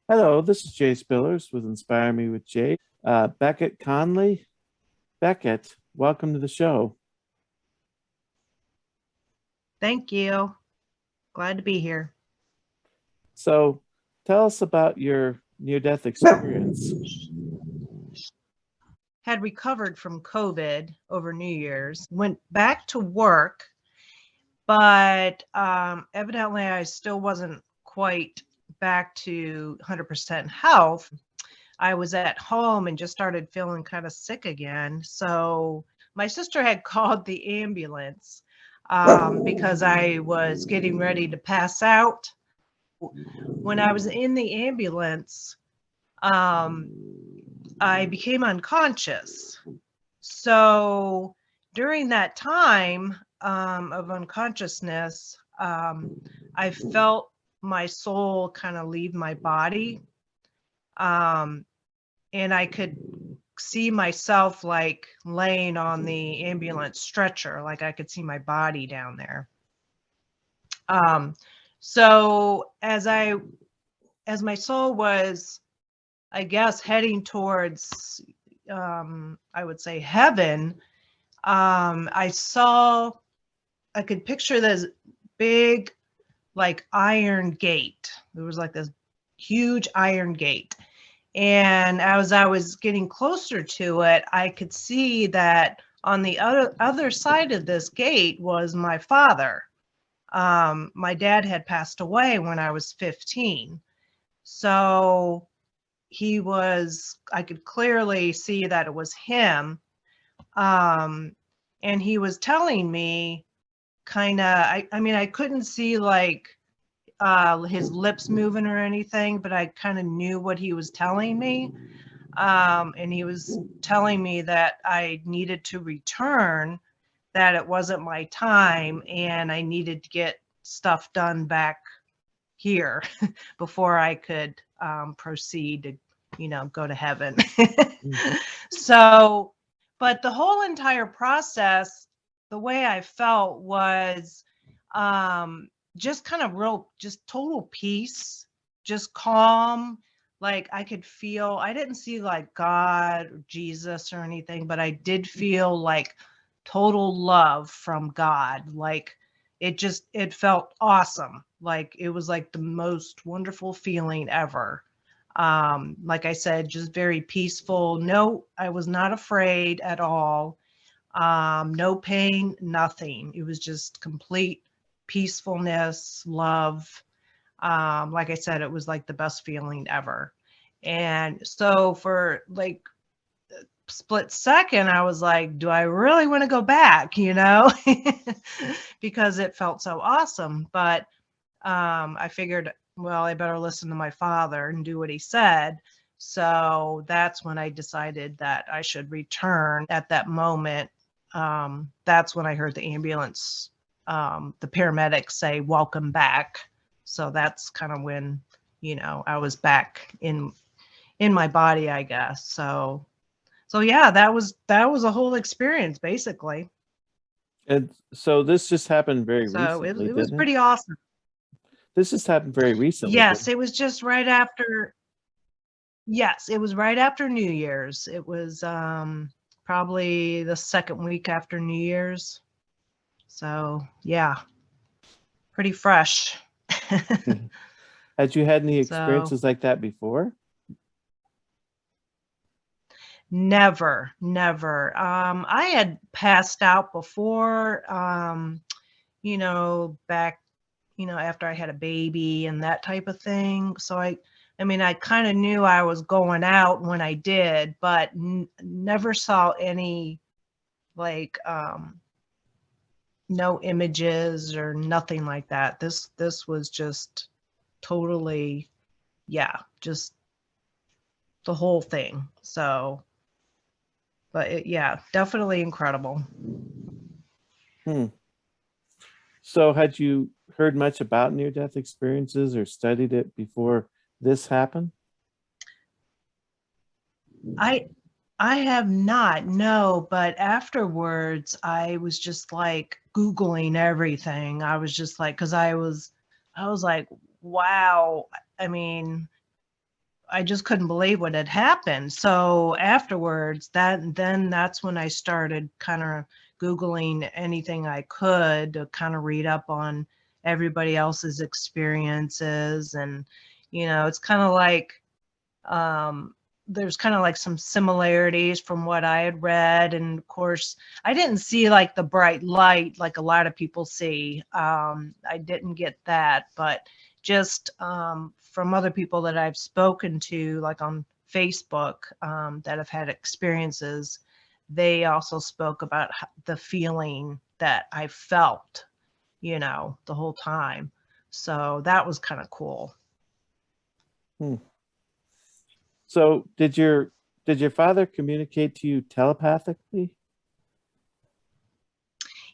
Hello, this is Jay Spillers with Inspire Me with Jay. Beckett Conley. Beckett, welcome to the show. Thank you. Glad to be here. So, tell us about your near death experience. Had recovered from COVID over New Year's, went back to work, but evidently I still wasn't quite back to 100% health. I was at home and just started feeling kind of sick again. So my sister had called the ambulance because I was getting ready to pass out. When I was in the ambulance, um, I became unconscious. So during that time of unconsciousness, I felt my soul kind of leave my body. Um, and I could see myself like laying on the ambulance stretcher, like I could see my body down there. Um, so as my soul was, I guess, heading towards, I would say, heaven, I saw, I could picture this big, like, iron gate. There was like this huge iron gate. And as I was getting closer to it, I could see that on the other side of this gate was my father. My dad had passed away when I was 15. So I could clearly see that it was him. Um, and he was telling me kind of, I mean, I couldn't see like his lips moving or anything, but I kind of knew what he was telling me. And he was telling me that I needed to return, that it wasn't my time, and I needed to get stuff done back here before I could proceed to, go to heaven. So, but the whole entire process, the way I felt was just kind of just total peace, just calm. Like I could feel, I didn't see like God or Jesus or anything, but I did feel like total love from God. Like it felt awesome. Like it was like the most wonderful feeling ever. Like I said, just very peaceful. No, I was not afraid at all. No pain, nothing. It was just complete peacefulness, love. Like I said, it was like the best feeling ever. And so for like split second, I was like, do I really want to go back? Because it felt so awesome. But I figured, well, I better listen to my father and do what he said. So that's when I decided that I should return at that moment. That's when I heard the ambulance, the paramedics say, welcome back. So that's kind of when, I was back in my body, I guess. So yeah, that was a whole experience basically. And so this just happened very So it, recently, it was didn't it? pretty awesome. This just happened very recently, Yes, didn't it was just right after. Yes, it was right after New Year's. It was probably the second week after New Year's. So yeah, pretty fresh. it? Had you had any So experiences like that before? never, never. I had passed out before. Back, after I had a baby and that type of thing. So I mean, I kind of knew I was going out when I did, but never saw any like no images or nothing like that. This was just totally, yeah, just the whole thing. So, but yeah, definitely incredible. Hmm. So had you heard much about near death experiences or studied it before this happened? I I have not, no, but afterwards I was just like Googling everything. I was just like, because I was like, wow. I mean, I just couldn't believe what had happened. So afterwards, that's when I started kind of Googling anything I could to kind of read up on everybody else's experiences. And, it's kind of like, um, there's kind of like some similarities from what I had read. And of course, I didn't see like the bright light like a lot of people see. I didn't get that, but just from other people that I've spoken to, like on Facebook, that have had experiences, they also spoke about the feeling that I felt, the whole time. So that was kind of cool. Hmm. So did your father communicate to you telepathically?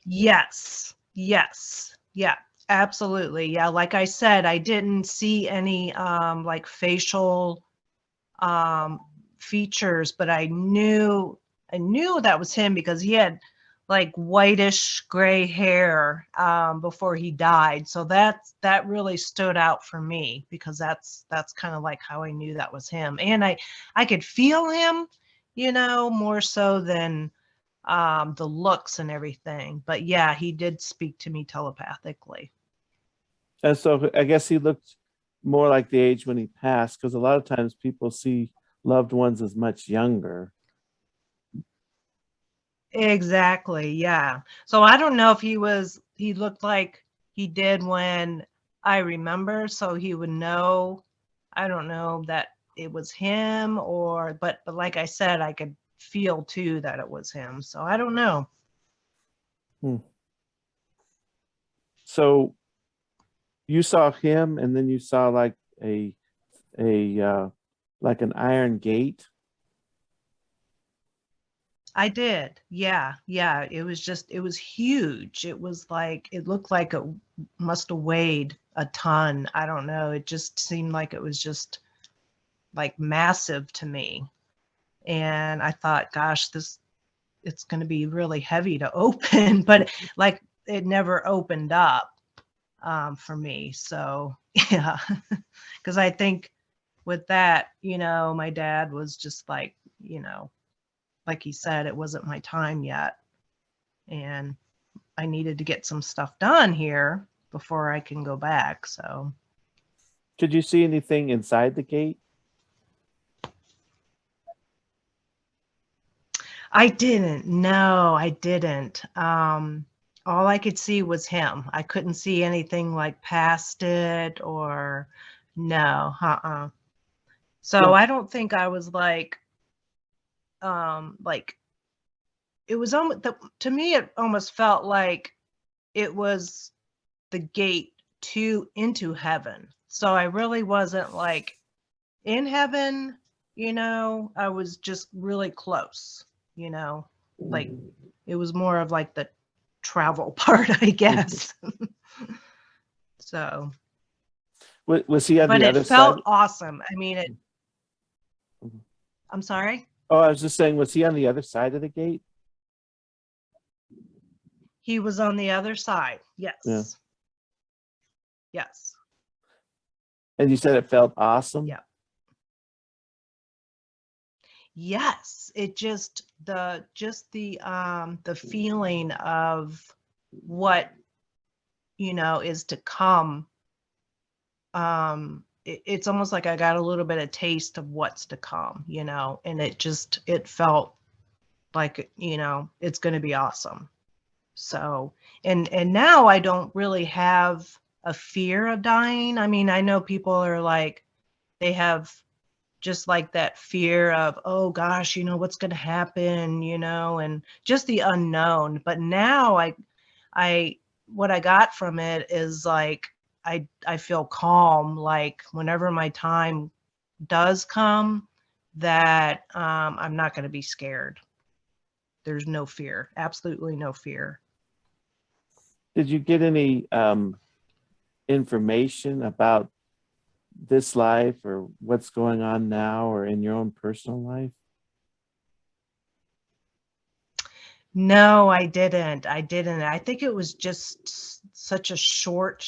Yes. Yes. Yeah, absolutely. Yeah, like I said, I didn't see any like facial um features, but I knew that was him because he had like whitish gray hair before he died. So that really stood out for me because that's kind of like how I knew that was him. And I could feel him, more so than the looks and everything. But yeah, he did speak to me telepathically. And so I guess he looked more like the age when he passed, because a lot of times people see loved ones as much younger. Exactly. Yeah. So I don't know if he looked like he did when I remember, so he would know. I don't know that it was him but like I said, I could feel too that it was him. So I don't know. Hmm. So you saw him, and then you saw like a like an iron gate. I did. Yeah. Yeah. It was huge. It looked like it must have weighed a ton. I don't know. It just seemed like it was just like massive to me. And I thought, gosh, it's going to be really heavy to open, but like it never opened up for me. So yeah, because I think with that, my dad was just like he said, it wasn't my time yet. And I needed to get some stuff done here before I can go back. So Could you see anything inside the gate? I didn't. No, I didn't. All I could see was him. I couldn't see anything like past it or no, So So I don't think I was like it was almost to me it almost felt like it was the gate to into heaven. So I really wasn't like in heaven, I was just really close, like it was more of like the travel part, I guess. So, was he on but the it other side? felt awesome. I mean, Mhm. I'm sorry. Oh, I was just saying, was he on the other side of the gate? He was on the other side. Yeah. Yes. Yes. And you said it felt awesome. Yeah. Yes. It just the feeling of what, is to come. It's almost like I got a little bit of taste of what's to come, and it felt like, it's going to be awesome. So, and now I don't really have a fear of dying. I mean, I know people are like, they have just like that fear of, oh gosh, what's going to happen, and just the unknown. But now I, what I got from it is like, I feel calm, like whenever my time does come, that I'm not going to be scared. There's no fear, absolutely no fear. Did you get any information about this life or what's going on now or in your own personal life? No, I didn't. I didn't. I think it was just such a short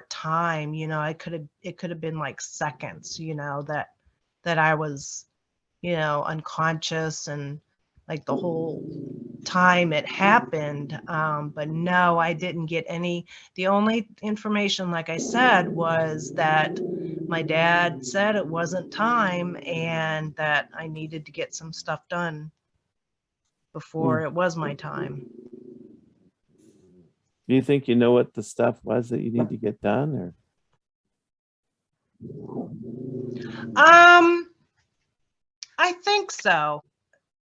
time, it could have been like seconds, that that I was, unconscious and like the whole time it happened. But no, I didn't get any. The only information, like I said, was that my dad said it wasn't time and that I needed to get some stuff done before it was my time. Do you think you know what the stuff was that you need to get done, or? Um, I think so.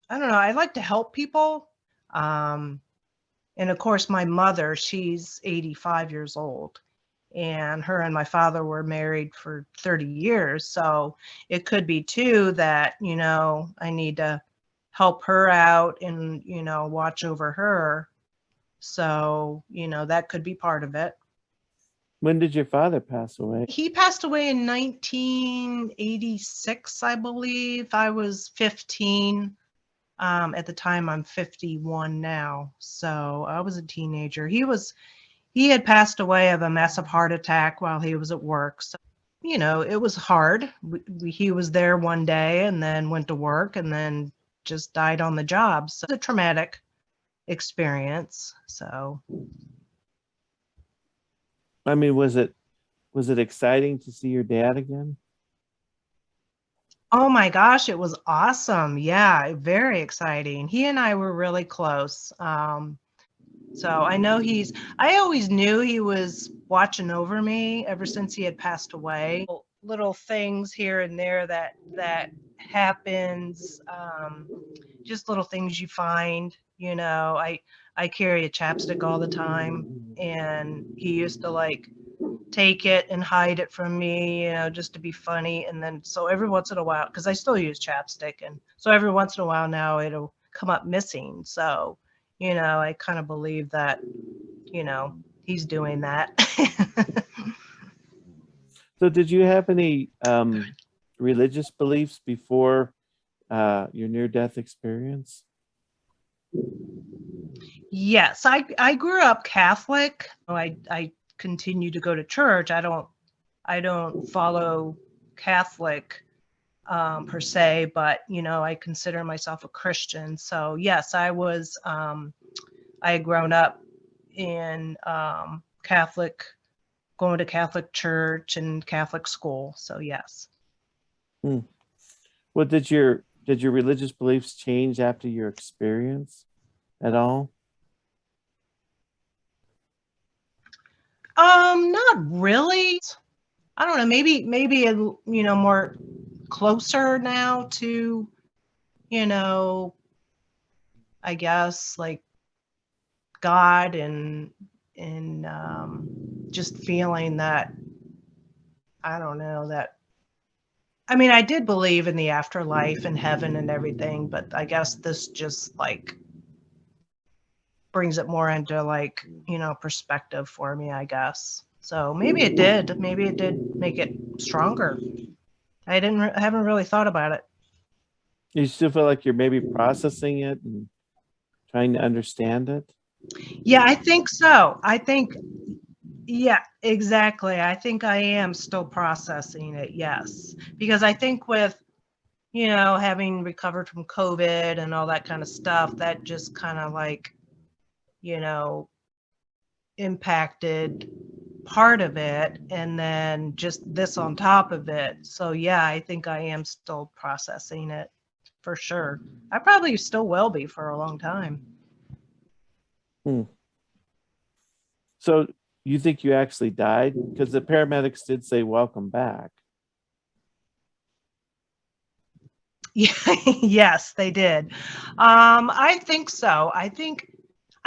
I don't know. I like to help people. Um, and of course, my mother, she's 85 years old, and her and my father were married for 30 years. So it could be too that, I need to help her out and, watch over her. So, that could be part of it. When did your father pass away? He passed away in 1986, I believe. I was 15. At the time, I'm 51 now. So I was a teenager. He had passed away of a massive heart attack while he was at work. So, it was hard. He was there one day and then went to work and then just died on the job. So it's a traumatic experience. So, I mean, was it exciting to see your dad again? oh my gosh, it was awesome. Yeah, very exciting. He and I were really close. So I always knew he was watching over me ever since he had passed away. Little things here and there that happens, just little things you find, I carry a chapstick all the time, and he used to like take it and hide it from me, just to be funny. And then so every once in a while, because I still use chapstick, and so every once in a while now it'll come up missing. So, I kind of believe that, he's doing that. So did you have any religious beliefs before your near-death experience? Yes, I grew up Catholic. I continue to go to church. I don't follow Catholic per se, but I consider myself a Christian. So yes, I had grown up in Catholic, going to Catholic church and Catholic school. So yes. Hmm. Well, did your religious beliefs change after your experience at all? Not really. I don't know. Maybe more closer now to, you know, I guess like God and just feeling that, I don't know, that I mean, I did believe in the afterlife and heaven and everything, but I guess this just like brings it more into like, perspective for me, I guess. So maybe it did make it stronger. I haven't really thought about it. You still feel like you're maybe processing it and trying to understand it? Yeah, I think so. Yeah, exactly. I think I am still processing it. Yes. Because I think with, having recovered from COVID and all that kind of stuff, that just kind of like, you know, impacted part of it, and then just this on top of it. So yeah, I think I am still processing it for sure. I probably still will be for a long time. Hmm. So you think you actually died? Because the paramedics did say welcome back. Yeah, yes, they did. I think so. I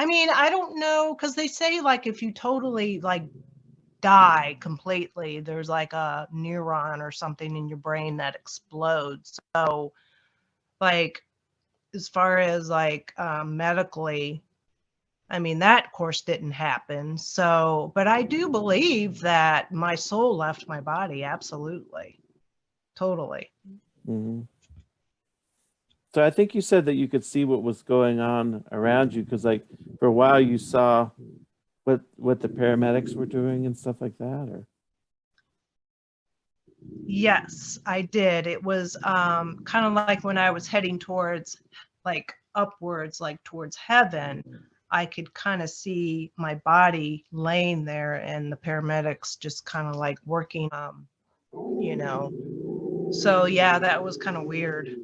mean, I don't know, because they say like if you totally like die completely, there's like a neuron or something in your brain that explodes. So like as far as like medically, I mean, that of course didn't happen. So, but I do believe that my soul left my body. Absolutely. Totally. Mhm. So I think you said that you could see what was going on around you because, like, for a while you saw what the paramedics were doing and stuff like that, or Yes, I did. It was kind of like when I was heading towards, like upwards, like towards heaven. I could kind of see my body laying there, and the paramedics just kind of like working, you know. So yeah, that was kind of weird.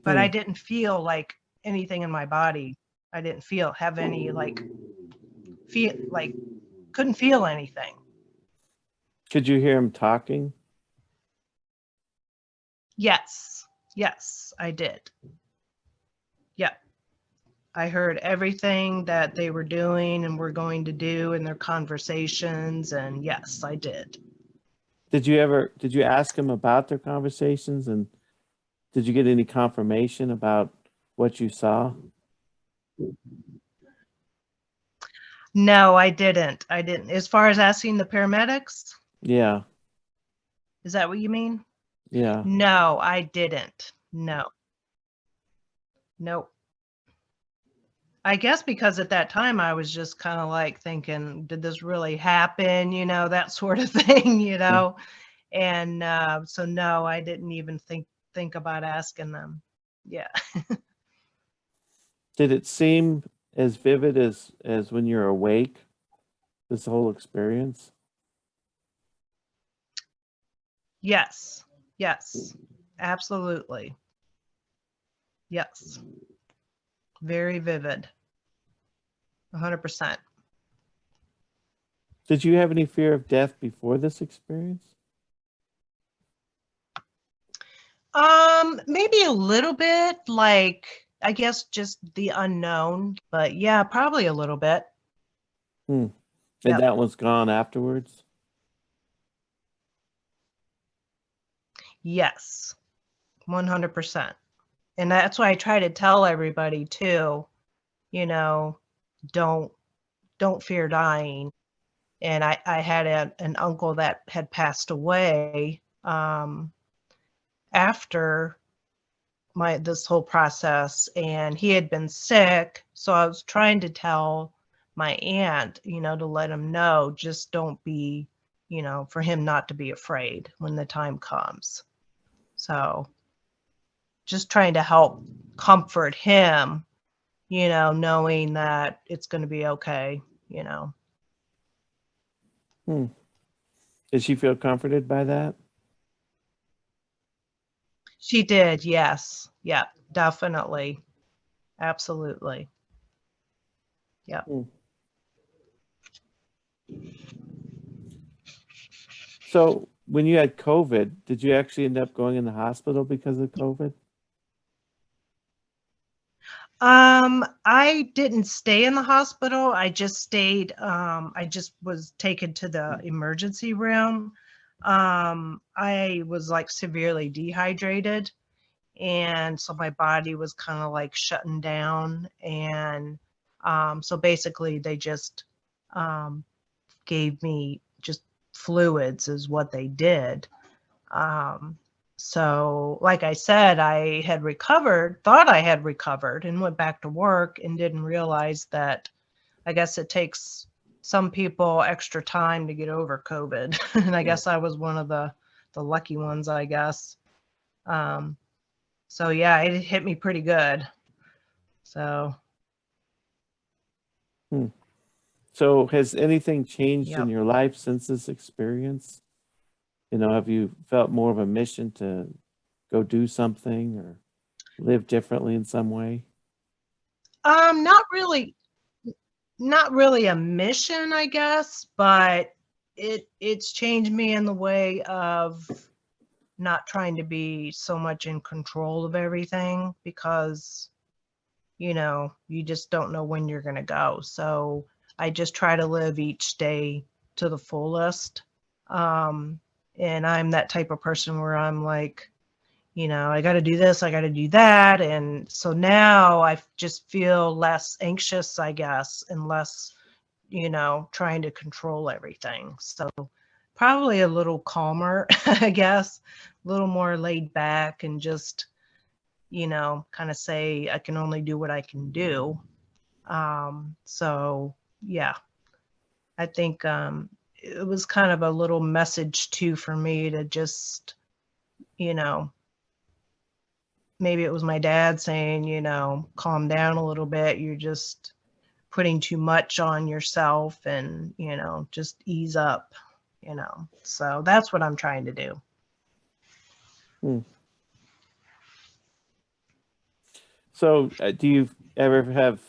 But I Hmm. didn't feel like anything in my body. I didn't have any like feel like couldn't feel anything. Could you hear him talking? Yes, yes, I did. Yeah. I heard everything that they were doing and were going to do in their conversations. And yes, I did. Did you ask him about their conversations, and did you get any confirmation about what you saw? No, I didn't. I didn't. As far as asking the paramedics, Yeah, is that what you mean? yeah. No, I didn't. No, nope. I guess because at that time I was just kind of like thinking, did this really happen? That sort of thing, Hmm. And so no, I didn't even think about asking them. Yeah. Did it seem as vivid as when you're awake, this whole experience? Yes. Yes. Absolutely. Yes. Very vivid. 100%. Did you have any fear of death before this experience? Maybe a little bit, like I guess just the unknown, but yeah, probably a little bit. Hmm. And Yep. that one's gone afterwards? Yes. 100%. And that's why I try to tell everybody too, you know, don't don't fear dying. And I had an uncle that had passed away after my this whole process, and he had been sick, so I was trying to tell my aunt, to let him know, just don't be, for him not to be afraid when the time comes. So just trying to help comfort him, knowing that it's going to be okay. Hmm. Did she feel comforted by that? She did, yes. Yeah, definitely. Absolutely. Yeah. Hmm. So when you had COVID, did you actually end up going in the hospital because of COVID? I didn't stay in the hospital. I just was taken to the emergency room. I was like severely dehydrated, and so my body was kind of like shutting down. And so basically they just um gave me just fluids is what they did. Um, so, like I said, I had recovered, thought I had recovered, and went back to work and didn't realize that I guess it takes some people extra time to get over COVID. And I guess I was one of the lucky ones, I guess. Um, so yeah, it hit me pretty good. So, Hmm. So has anything changed in yep. your life since this experience? Have you felt more of a mission to go do something or live differently in some way? Not really, not really a mission, I guess, but it's changed me in the way of not trying to be so much in control of everything, because you just don't know when you're going to go. So I just try to live each day to the fullest. um and I'm that type of person where I'm like, I got to do this, I got to do that. And so now I just feel less anxious, I guess, and less, trying to control everything. So probably a little calmer, I guess, a little more laid back, and just, kind of say I can only do what I can do. So yeah, I think it was kind of a little message too for me to just, you know, maybe it was my dad saying, you know, calm down a little bit. You're just putting too much on yourself and, you know, just ease up, you know. So that's what I'm trying to do. Hmm. So, do you ever have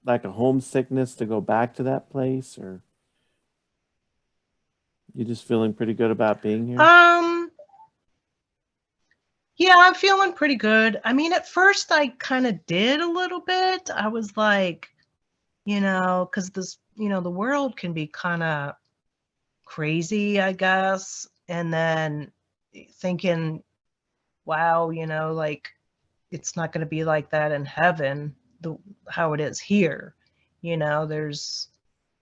like a homesickness to go back to that place, or you just feeling pretty good about being here? Um, yeah, I'm feeling pretty good. I mean, at first I kind of did a little bit. I was like, you know, because this, you know, the world can be kind of crazy, I guess. And then thinking, wow, you know, like it's not going to be like that in heaven, the how it is here. You know, there's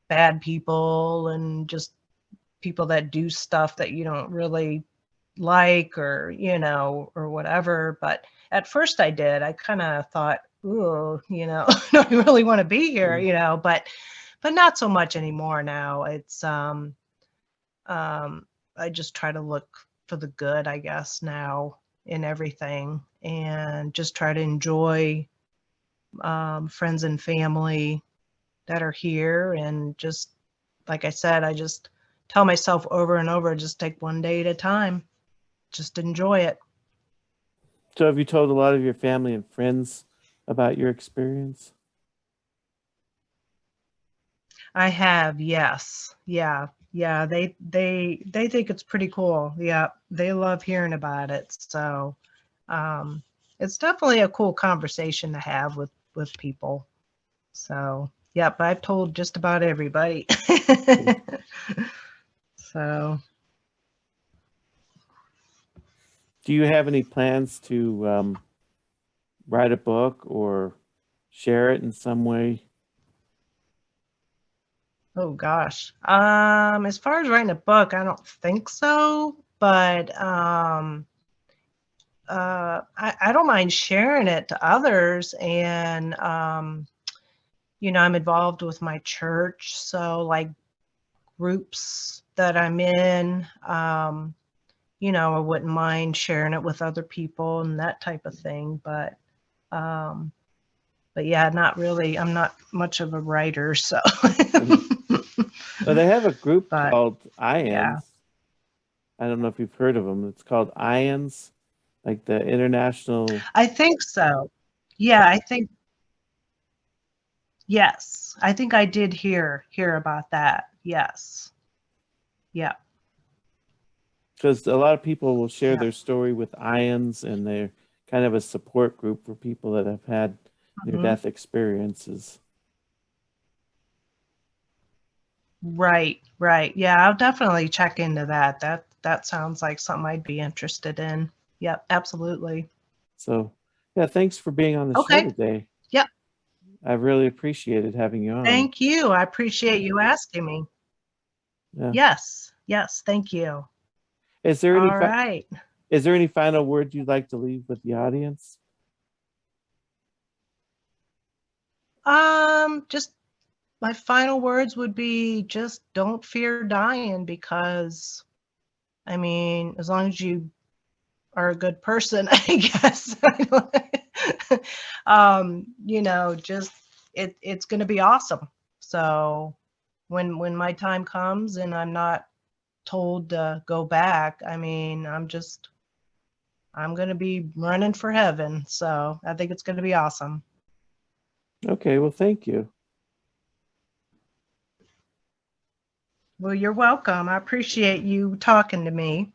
bad people and just people that do stuff that you don't really like or, you know, or whatever. But at first I did. I kind of thought, ooh, you know, don't really want to be here, Mm. you know, but not so much anymore now. It's I just try to look for the good, I guess, now in everything and just try to enjoy friends and family that are here. And just, like I said, I just tell myself over and over, just take one day at a time, just enjoy it. So, have you told a lot of your family and friends about your experience? I have, yes. Yeah. Yeah, they think it's pretty cool. Yeah, they love hearing about it. So, um it's definitely a cool conversation to have with people. So, yep, I've told just about everybody. Mm. So, Do you have any plans to write a book or share it in some way? oh gosh. As far as writing a book, I don't think so, but I don't mind sharing it to others. And you know, I'm involved with my church, so like groups that I'm in, you know, I wouldn't mind sharing it with other people and that type of thing. Um, but yeah, not really. I'm not much of a writer, so. Mhm. Well, they have a group But called yeah, IANS. I don't know if you've heard of them. It's called IANS, like the International. I think so. Yeah, I think yes. I think I did hear about that. Yes. Yeah. Because a lot of people will share Yeah. their story with IANS, and they're kind of a support group for people that have had Hmm. near-death experiences. Right, right. Yeah, I'll definitely check into that. That sounds like something I'd be interested in. Yep, absolutely. So, yeah, thanks for being on the show Okay. today. Yep. I really appreciated having you on. Thank you. I appreciate you asking me. Yeah. Yes. Yes. Thank you. Is there any All right. is there any final word you'd like to leave with the audience? Just my final words would be just don't fear dying because I mean, as long as you are a good person, I guess. You know, just it's going to be awesome. So when my time comes and I'm not told to go back, I mean, I'm going to be running for heaven. So I think it's going to be awesome. Okay, well, thank you. Well, you're welcome. I appreciate you talking to me.